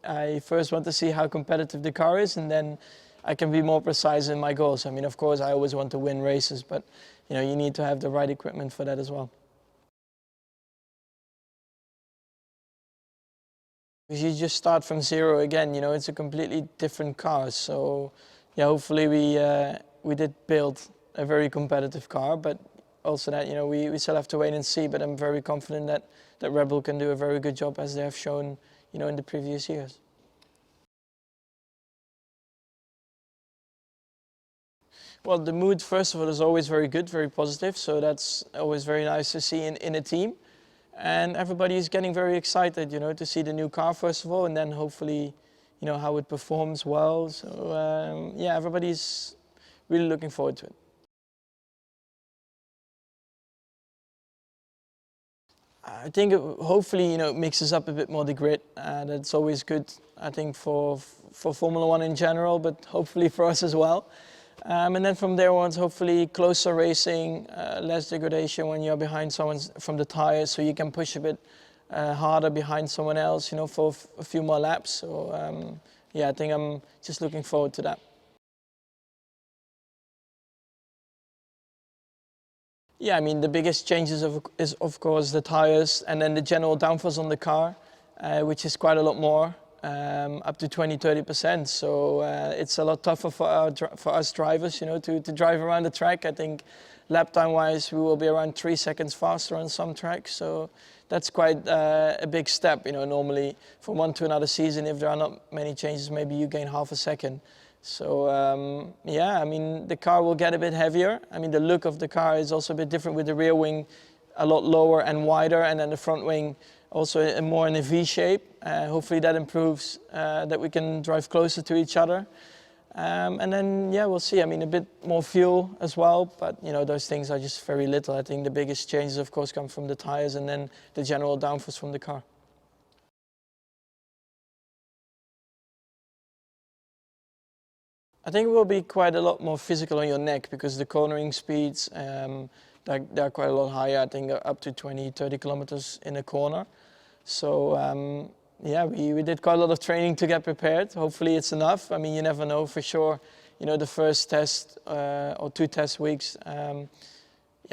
I first want to see how competitive the car is, and then I can be more precise in my goals. I mean, of course, I always want to win races, but you need to have the right equipment for that as well. Because you just start from zero again, it's a completely different car. So, yeah, hopefully we did build a very competitive car, but also that we still have to wait and see. But I'm very confident that Red Bull can do a very good job, as they have shown in the previous years. Well, the mood, first of all, is always very good, very positive. So that's always very nice to see in a team. And everybody is getting very excited, to see the new car, first of all, and then hopefully, how it performs well. So, yeah, everybody's really looking forward to it. I think hopefully, it mixes up a bit more the grid. That's always good, I think, for Formula One in general, but hopefully for us as well. And then from there on, hopefully closer racing, less degradation when you're behind someone from the tires, so you can push a bit harder behind someone else, for a few more laps. So yeah, I think I'm just looking forward to that. Yeah, I mean, the biggest changes is of course the tires and then the general downforce on the car, which is quite a lot more. Up to 20–30%. So it's a lot tougher for us drivers, to drive around the track. I think lap time wise, we will be around 3 seconds faster on some tracks. So that's quite a big step. Normally from one to another season, if there are not many changes, maybe you gain half a second. So yeah, I mean, the car will get a bit heavier. I mean, the look of the car is also a bit different, with the rear wing a lot lower and wider, and then the front wing also more in a V shape. Hopefully that improves, that we can drive closer to each other. And then, yeah, we'll see. I mean, a bit more fuel as well, but those things are just very little. I think the biggest changes, of course, come from the tires and then the general downforce from the car. I think it will be quite a lot more physical on your neck, because the cornering speeds, they're quite a lot higher. I think up to 20–30 kilometers in a corner. So yeah, we did quite a lot of training to get prepared. Hopefully it's enough. I mean, you never know for sure. The first test or 2 test weeks, yeah,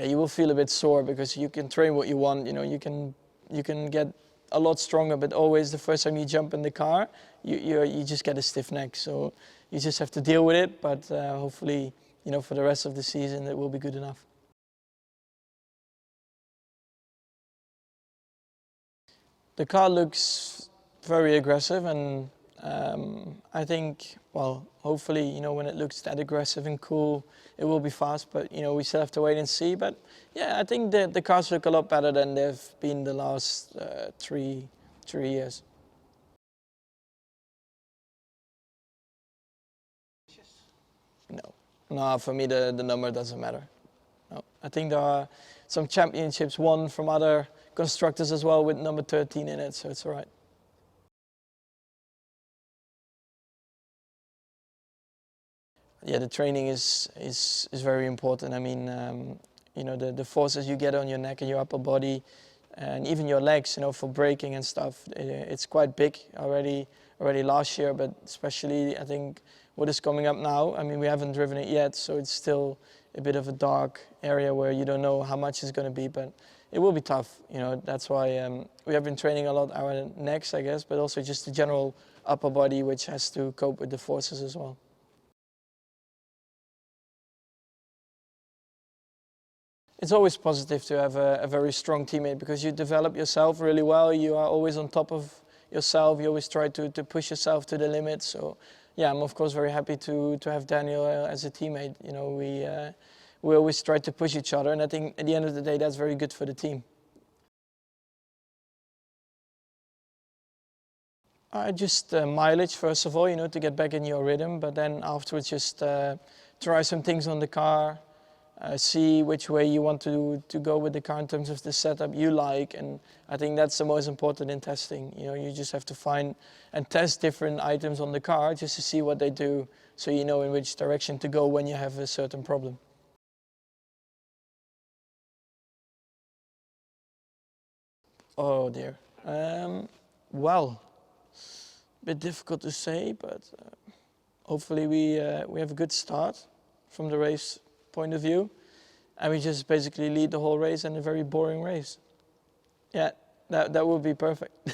you will feel a bit sore, because you can train what you want. You can get a lot stronger, but always the first time you jump in the car, you just get a stiff neck. So you just have to deal with it. But hopefully, for the rest of the season, it will be good enough. The car looks very aggressive, and I think, well, hopefully, when it looks that aggressive and cool, it will be fast. But we still have to wait and see. But yeah, I think the cars look a lot better than they've been the last three years. No, for me the number doesn't matter. No, I think there are some championships won from other constructors as well with number 13 in it, so it's all right. Yeah, the training is very important. I mean, the forces you get on your neck and your upper body, and even your legs, for braking and stuff, it's quite big already last year, but especially I think what is coming up now. I mean, we haven't driven it yet, so it's still a bit of a dark area where you don't know how much it's going to be, but it will be tough. That's why we have been training a lot our necks, I guess, but also just the general upper body, which has to cope with the forces as well. It's always positive to have a very strong teammate, because you develop yourself really well. You are always on top of yourself. You always try to push yourself to the limit. So yeah, I'm of course very happy to have Daniel as a teammate. We always try to push each other, and I think at the end of the day that's very good for the team. Just mileage, first of all, to get back in your rhythm, but then afterwards just try some things on the car. See which way you want to go with the car in terms of the setup you like, and I think that's the most important in testing. You just have to find and test different items on the car just to see what they do, so you know in which direction to go when you have a certain problem. Oh dear. Well, bit difficult to say, but hopefully we have a good start from the race point of view, and we just basically lead the whole race in a very boring race. Yeah, that would be perfect.